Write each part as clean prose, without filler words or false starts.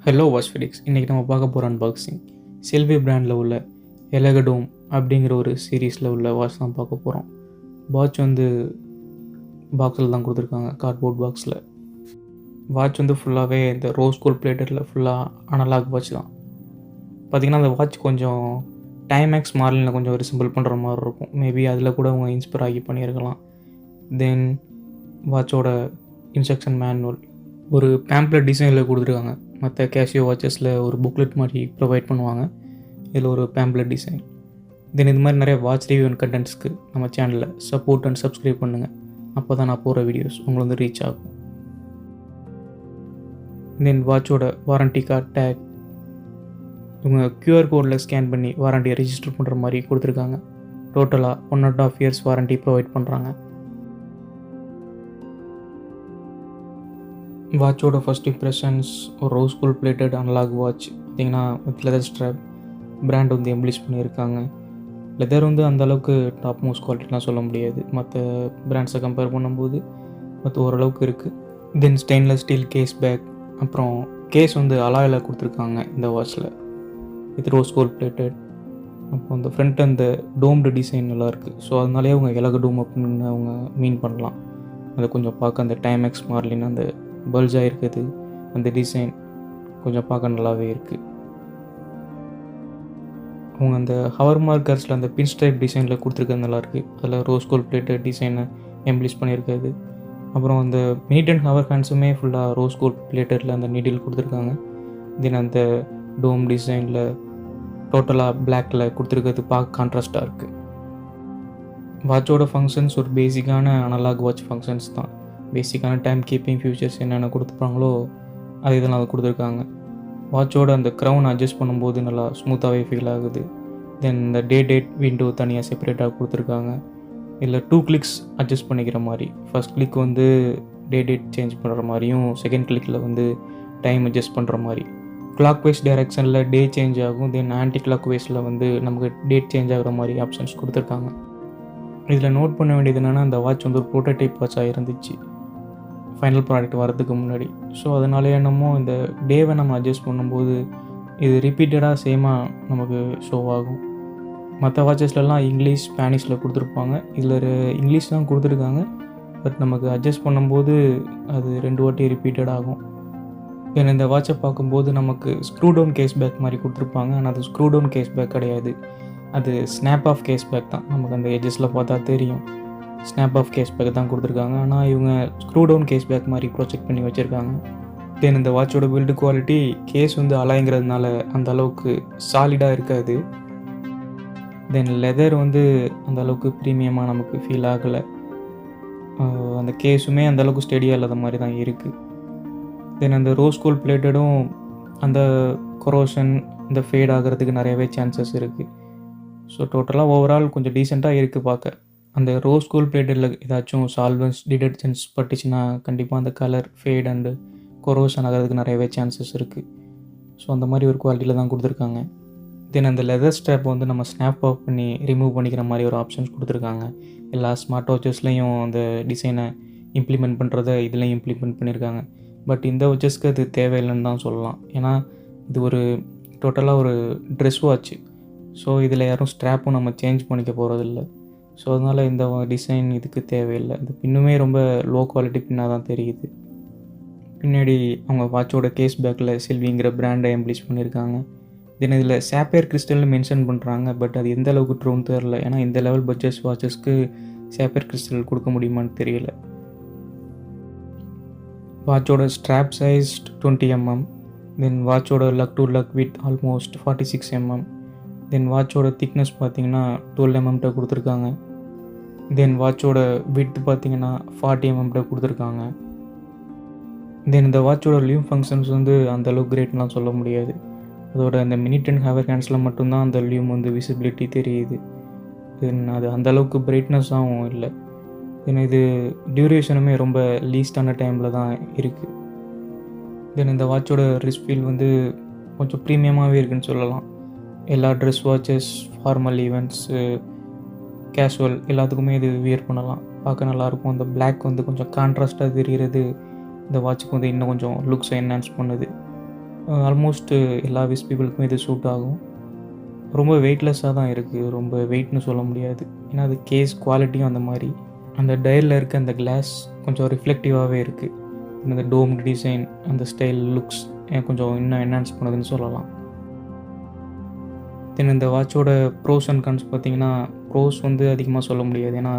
Hello watch ஃபெடிக்ஸ். இன்றைக்கி நம்ம பார்க்க போகிற அன்பாக்சிங் செல்வி பிராண்டில் உள்ள எலகடோம் அப்படிங்கிற ஒரு சீரீஸில் உள்ள வாட்ச் தான் பார்க்க போகிறோம். வாட்ச் வந்து பாக்ஸில் தான் கொடுத்துருக்காங்க, கார்ட்போர்ட் பாக்ஸில். வாட்ச் வந்து ஃபுல்லாகவே இந்த ரோஸ் கோல்ட் பிளேட்டடில் ஃபுல்லாக அனலாக் வாட்ச் தான். பார்த்திங்கன்னா அந்த வாட்ச் கொஞ்சம் டைமேக்ஸ் மாடலில் கொஞ்சம் ரிசம்பிள் பண்ணுற மாதிரி இருக்கும். மேபி அதில் கூட அவங்க இன்ஸ்பயர் ஆகி பண்ணியிருக்கலாம். தென் வாட்சோட இன்ஸ்ட்ரக்ஷன் மேனுவல் ஒரு பேம்ப்ளெட் டிசைனில் கொடுத்துருக்காங்க. மற்ற கேஷியோ வாட்சஸில் ஒரு புக்லெட் மாதிரி ப்ரொவைட் பண்ணுவாங்க, இதில் ஒரு பேம்ப்ளெட் டிசைன். தென் இது மாதிரி நிறைய வாட்ச் ரிவ்யூ அண்ட் கண்டென்ட்ஸ்க்கு நம்ம சேனலில் சப்போர்ட் அண்ட் சப்ஸ்கிரைப் பண்ணுங்கள். அப்போ தான் நான் போகிற வீடியோஸ் உங்களுக்கு வந்து ரீச் ஆகும். தென் வாட்சோட வாரண்டி கார்டு டேக் இவங்க QR கோடில் ஸ்கேன் பண்ணி வாரண்டியை ரெஜிஸ்டர் பண்ணுற மாதிரி கொடுத்துருக்காங்க. டோட்டலாக 1.5 இயர்ஸ் வாரண்டி ப்ரொவைட் பண்ணுறாங்க. வாட்சோட ஃபஸ்ட் இம்ப்ரெஷன்ஸ் ஒரு rose gold plated analog watch. பார்த்திங்கன்னா வித் லெதர் ஸ்ட்ராப், பிராண்ட் வந்து எம்ப்ளிஷ் பண்ணியிருக்காங்க. லெதர் வந்து அந்தளவுக்கு டாப் மோஸ்ட் குவாலிட்டிலாம் சொல்ல முடியாது, மற்ற பிராண்ட்ஸை கம்பேர் பண்ணும்போது மற்ற ஓரளவுக்கு இருக்குது. தென் ஸ்டெயின்லெஸ் ஸ்டீல் கேஸ் பேக், அப்புறம் கேஸ் வந்து அலாயில் கொடுத்துருக்காங்க இந்த வாட்சில் வித் ரோஸ் கோல்ட் பிளேட்டட். அப்புறம் அந்த ஃப்ரண்ட் அந்த டோம்டு டிசைன் நல்லா இருக்குது. ஸோ அதனாலே அவங்க எலகடோம் அப்படின்னு அவங்க மீன் பண்ணலாம். அதை கொஞ்சம் பார்க்க அந்த டைமேக்ஸ் மார்லின்னு அந்த பல்ஜாக இருக்குது, அந்த டிசைன் கொஞ்சம் பார்க்க நல்லாவே இருக்குது. அவங்க அந்த ஹவர் மார்க்கர்ஸில் அந்த பின் ஸ்ட்ரைப் டிசைனில் கொடுத்துருக்கிறது நல்லாயிருக்கு. அதில் ரோஸ் கோல்ட் பிளேட்டட் டிசைனை எம்ப்ளிஷ் பண்ணியிருக்காது. அப்புறம் அந்த மினிட் அண்ட் ஹவர் ஹேண்ட்ஸுமே ஃபுல்லாக ரோஸ் கோல்ட் பிளேட்டடில் அந்த நீடில் கொடுத்துருக்காங்க. தென் அந்த டோம் டிசைனில் டோட்டலாக பிளாக்கில் கொடுத்துருக்கிறது பார்க்க கான்ட்ராஸ்ட்டாக இருக்குது. வாட்சோட ஃபங்க்ஷன்ஸ் ஒரு பேசிக்கான அனலாக் வாட்ச் ஃபங்க்ஷன்ஸ் தான். பேசிக்கான டைம் கீப்பிங் ஃபியூச்சர்ஸ் என்னென்ன கொடுத்துருப்பாங்களோ அது இதெல்லாம் அதை கொடுத்துருக்காங்க. வாட்சோட அந்த க்ரௌன் அட்ஜஸ்ட் பண்ணும்போது நல்லா ஸ்மூத்தாகவே ஃபீல் ஆகுது. தென் இந்த டேட் விண்டோ தனியாக செப்பரேட்டாக கொடுத்துருக்காங்க. இதில் 2 கிளிக்ஸ் அட்ஜஸ்ட் பண்ணிக்கிற மாதிரி. ஃபஸ்ட் கிளிக் வந்து டேட் சேஞ்ச் பண்ணுற மாதிரியும், செகண்ட் கிளிக்கில் வந்து டைம் அட்ஜஸ்ட் பண்ணுற மாதிரி. கிளாக் வைஸ் டைரெக்ஷனில் டே சேஞ்ச் ஆகும். தென் ஆன்டி கிளாக் வைஸில் வந்து நமக்கு டேட் சேஞ்ச் ஆகிற மாதிரி ஆப்ஷன்ஸ் கொடுத்துருக்காங்க. இதில் நோட் பண்ண வேண்டியது என்னென்னா, அந்த வாட்ச் வந்து ஒரு ப்ரோட்டோடைப் வாட்சாக இருந்துச்சு ஃபைனல் ப்ராடக்ட் வரதுக்கு முன்னாடி. ஸோ அதனால என்னமோ இந்த டேவை நம்ம அட்ஜஸ்ட் பண்ணும்போது இது ரிப்பீட்டடாக சேமாக நமக்கு ஷோ ஆகும். மற்ற வாட்சஸ்லாம் இங்கிலீஷ் ஸ்பானிஷில் கொடுத்துருப்பாங்க, இதில் இங்கிலீஷ் தான் கொடுத்துருக்காங்க. பட் நமக்கு அட்ஜஸ்ட் பண்ணும்போது அது 2 வாட்டி ரிப்பீட்டட் ஆகும். தென் இந்த வாட்சை பார்க்கும்போது நமக்கு ஸ்க்ரூ டவுன் கேஸ் பேக் மாதிரி கொடுத்துருப்பாங்க. ஆனால் அது ஸ்க்ரூ டவுன் கேஸ் பேக் கிடையாது, அது ஸ்னாப் ஆஃப் கேஸ் பேக் தான். நமக்கு அந்த எட்ஜஸில் பார்த்தா தெரியும், ஸ்னாப் ஆஃப் கேஸ் பேக் தான் கொடுத்துருக்காங்க. ஆனால் இவங்க ஸ்க்ரூ டவுன் கேஸ் பேக் மாதிரி ப்ரொஜெக்ட் பண்ணி வச்சுருக்காங்க. தென் இந்த வாட்சோட பில்டு குவாலிட்டி, கேஸ் வந்து அலாய்ங்கிறதுனால அந்த அளவுக்கு சாலிடாக இருக்காது. தென் லெதர் வந்து அந்த அளவுக்கு ப்ரீமியமாக நமக்கு ஃபீல் ஆகலை. அந்த கேஸுமே அந்தளவுக்கு ஸ்டெடியாக இல்லாத மாதிரி தான் இருக்குது. தென் அந்த ரோஸ் கோல்ட் பிளேட்டடும் அந்த கொரோஷன் இந்த ஃபேட் ஆகிறதுக்கு நிறையவே சான்சஸ் இருக்குது. ஸோ டோட்டலாக ஓவரால் கொஞ்சம் டீசெண்டாக இருக்குது பார்க்க. அந்த ரோஸ் கோல்ட் பிளேட்டடில் ஏதாச்சும் சால்வன்ஸ் டிடர்ஜென்ட்ஸ் பட்டுச்சுன்னா கண்டிப்பாக அந்த கலர் ஃபேட் அண்டு கொரோஷன் ஆகிறதுக்கு நிறையவே சான்சஸ் இருக்குது. ஸோ அந்த மாதிரி ஒரு குவாலிட்டியில் தான் கொடுத்துருக்காங்க. தென் அந்த லெதர் ஸ்ட்ராப் வந்து நம்ம ஸ்னாப் ஆஃப் பண்ணி ரிமூவ் பண்ணிக்கிற மாதிரி ஒரு ஆப்ஷன்ஸ் கொடுத்துருக்காங்க. எல்லா ஸ்மார்ட் வாட்சஸ்லேயும் அந்த டிசைனை இம்ப்ளிமெண்ட் பண்ணுறத இதுலேயும் இம்ப்ளிமெண்ட் பண்ணியிருக்காங்க. பட் இந்த வாட்சஸ்க்கு அது தேவையில்லைன்னு தான் சொல்லலாம். ஏன்னா இது ஒரு டோட்டலாக ஒரு ட்ரெஸ் வாட்ச். ஸோ இதில் யாரும் ஸ்ட்ராப்பும் நம்ம சேஞ்ச் பண்ணிக்க போகிறதில்ல. ஸோ அதனால் இந்த டிசைன் இதுக்கு தேவையில்லை. இது பின்னுமே ரொம்ப லோ குவாலிட்டி பின்னாக தான் தெரியுது. பின்னாடி அவங்க வாட்சோட கேஸ் பேக்கில் செல்விங்கிற பிராண்டை எம்ப்ளிஷ் பண்ணியிருக்காங்க. தென் இதில் சாப்பையர் கிறிஸ்டல்னு மென்ஷன் பண்ணுறாங்க. பட் அது எந்த அளவுக்கு ட்ரூன்னு தெரில. ஏன்னா இந்த லெவல் பட்ஜெட் வாட்சஸ்க்கு சாப்பையர் கிறிஸ்டல் கொடுக்க முடியுமான்னு தெரியல. வாட்சோட ஸ்ட்ராப் சைஸ் 20 mm. தென் வாட்சோட lug to lug with almost 46 mm. Then வாட்சோட திக்னஸ் பார்த்திங்கன்னா 12 mm கொடுத்துருக்காங்க. தென் வாட்சோட விட்த் பார்த்திங்கன்னா 40 mm கொடுத்துருக்காங்க. தென் இந்த வாட்சோட லியூம் ஃபங்க்ஷன்ஸ் வந்து அந்தளவுக்கு கிரேட்லாம் சொல்ல முடியாது. அதோட அந்த மினிட் அண்ட் ஹவர் ஹேண்ட்ஸில் மட்டும்தான் அந்த லியூம் வந்து விசிபிலிட்டி தெரியுது. தென் அது அந்தளவுக்கு பிரைட்னஸாகவும் இல்லை. தென் இது டியூரேஷனுமே ரொம்ப லீஸ்டான டைமில் தான் இருக்குது. தென் இந்த வாட்சோட ரிஸ்ட் ஃபீல் வந்து கொஞ்சம் ப்ரீமியமாகவே இருக்குதுன்னு சொல்லலாம். எல்லா dress watches, formal events, casual எல்லாத்துக்குமே இது வியர் பண்ணலாம், பார்க்க நல்லாயிருக்கும். அந்த பிளாக் வந்து கொஞ்சம் கான்ட்ராஸ்ட்டாக தெரிகிறது இந்த வாட்சுக்கு வந்து இன்னும் கொஞ்சம் லுக்ஸை என்ஹான்ஸ் பண்ணுது. ஆல்மோஸ்ட் எல்லா விஸ் பீப்புளுக்குமே இது சூட் ஆகும். ரொம்ப வெயிட்லெஸ்ஸாக தான் இருக்குது, ரொம்ப வெயிட்னு சொல்ல முடியாது. ஏன்னா அது கேஸ் குவாலிட்டியும் அந்த மாதிரி. அந்த டயலில் இருக்க அந்த கிளாஸ் கொஞ்சம் ரிஃப்ளெக்டிவாகவே இருக்குது. இந்த டோம் டிசைன், அந்த ஸ்டைல் லுக்ஸ் கொஞ்சம் இன்னும் என்ஹான்ஸ் பண்ணுதுன்னு சொல்லலாம். தென் இந்த வாட்சோட ப்ரோஸ் அண்ட் கான்ஸ் பார்த்திங்கன்னா, ப்ரோஸ் வந்து அதிகமாக சொல்ல முடியாது. ஏன்னா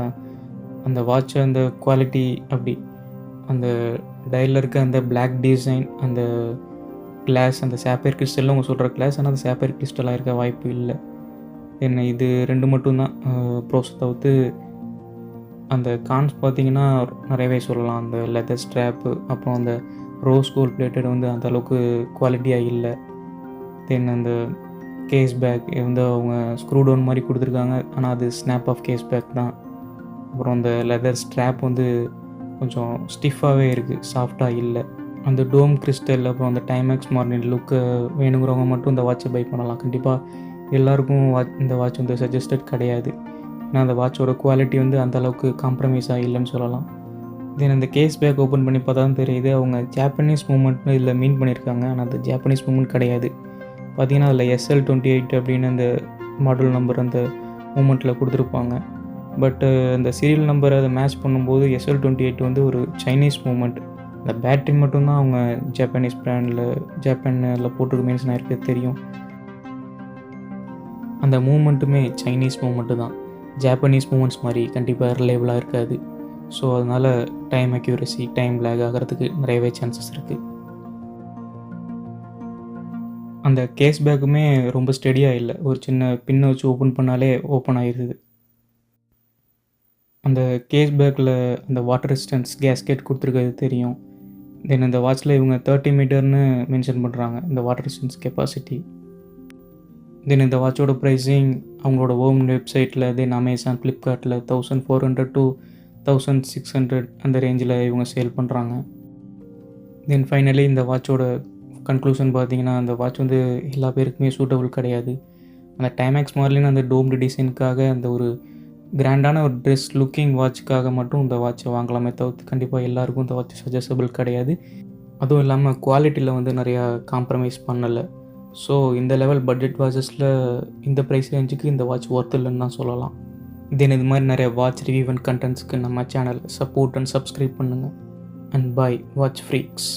அந்த வாட்சை அந்த குவாலிட்டி அப்படி, அந்த டயலில் இருக்க அந்த பிளாக் டிசைன், அந்த கிளாஸ், அந்த சாப்பையர் கிறிஸ்டலில் அவங்க சொல்கிற கிளாஸ், ஆனால் அந்த சாப்பையர் கிறிஸ்டலாக இருக்க வாய்ப்பு இல்லை. என்ன இது 2 மட்டும்தான் ப்ரோஸ். தவிர்த்து அந்த கான்ஸ் பார்த்திங்கன்னா நிறையவே சொல்லலாம். அந்த லெதர் ஸ்ட்ராப்பு, அப்புறம் அந்த ரோஸ் கோல்ட் பிளேட்டட் வந்து அந்தளவுக்கு குவாலிட்டியாக இல்லை. தென் அந்த கேஸ் பேக் வந்து அவங்க ஸ்க்ரூ டவுன் மாதிரி கொடுத்துருக்காங்க, ஆனால் அது ஸ்னாப் ஆஃப் கேஸ் பேக் தான். அப்புறம் அந்த லெதர் ஸ்ட்ராப் வந்து கொஞ்சம் ஸ்டிஃபாகவே இருக்குது, சாஃப்டாக இல்லை. அந்த டோம் கிறிஸ்டல், அப்புறம் அந்த டைமேக்ஸ் மார்னிங் லுக்கு வேணுங்கிறவங்க மட்டும் இந்த வாட்சை பை பண்ணலாம். கண்டிப்பாக எல்லாருக்கும் இந்த வாட்ச் வந்து சஜஸ்டட் கிடையாது. ஏன்னா அந்த வாட்சோட குவாலிட்டி வந்து அந்தளவுக்கு காம்ப்ரமைஸாக இல்லைன்னு சொல்லலாம். தென் அந்த கேஸ் பேக் ஓப்பன் பண்ணி பார்த்தா தான் தெரியுது, அவங்க ஜாப்பனீஸ் மூமெண்ட்னு இதில் மீன் பண்ணியிருக்காங்க. ஆனால் அந்த ஜாப்பனீஸ் மூமெண்ட் கிடையாது. பார்த்திங்கன்னா அதில் SL28 அப்படின்னு அந்த மாடல் நம்பர் அந்த மூமெண்ட்டில் கொடுத்துருப்பாங்க. பட்டு அந்த சீரியல் நம்பரை அதை மேட்ச் பண்ணும்போது SL28 வந்து ஒரு சைனீஸ் மூமெண்ட். அந்த பேட்ரி மட்டும்தான் அவங்க ஜாப்பனீஸ் ஜப்பானில் போட்டிருக்கு மென்ஷன் ஆகிருக்கு தெரியும். அந்த மூமெண்ட்டுமே சைனீஸ் மூமெண்ட்டு தான். ஜாப்பனீஸ் மூமெண்ட்ஸ் மாதிரி கண்டிப்பாக ரிலேபிளாக இருக்காது. ஸோ அதனால் டைம் அக்யூரசி, டைம் லேக் ஆகிறதுக்கு நிறையவே சான்சஸ் இருக்குது. அந்த கேஸ் பேக்குமே ரொம்ப ஸ்டெடியாக இல்லை. ஒரு சின்ன பின்னை வச்சு ஓப்பன் பண்ணாலே ஓப்பன் ஆகிடுது. அந்த கேஸ் பேக்கில் அந்த வாட்டர் ரெசிஸ்டன்ஸ் கேஸ்கெட் கொடுத்துருக்கிறது தெரியும். தென் இந்த வாட்சில் இவங்க 30 மீட்டர்னு மென்ஷன் பண்ணுறாங்க, இந்த வாட்டர் ரெசிஸ்டன்ஸ் கெப்பாசிட்டி. தென் இந்த வாட்சோட ப்ரைஸிங் அவங்களோட ஓம் வெப்சைட்டில், தென் அமேசான், ஃப்ளிப்கார்ட்டில் 1400 to 1600 அந்த ரேஞ்சில் இவங்க சேல் பண்ணுறாங்க. தென் ஃபைனலி இந்த வாட்சோட கன்க்ளூஷன் பார்த்திங்கன்னா, அந்த வாட்ச் வந்து எல்லா பேருக்குமே சூட்டபுள் கிடையாது. அந்த டைமேக்ஸ் மார்லின்னு அந்த டோம்டு டிசைனுக்காக, அந்த ஒரு கிராண்டான ஒரு ட்ரெஸ் லுக்கிங் வாட்சுக்காக மட்டும் இந்த வாட்சை வாங்கலாமே தவிர்த்து கண்டிப்பாக எல்லாருக்கும் இந்த வாட்ச் சஜஸ்டபுள் கிடையாது. அதுவும் இல்லாமல் குவாலிட்டியில் வந்து நிறையா காம்ப்ரமைஸ் பண்ணலை. ஸோ இந்த லெவல் பட்ஜெட் வாட்சஸில் இந்த ப்ரைஸ் ரேஞ்சுக்கு இந்த வாட்ச் ஒர்த் இல்லைன்னு தான் சொல்லலாம். தென் இது மாதிரி நிறைய வாட்ச் ரிவ்யூ அண்ட் கண்டென்ட்ஸ்க்கு நம்ம சேனல் சப்போர்ட் அண்ட் சப்ஸ்கிரைப் பண்ணுங்கள். And bye watch freaks.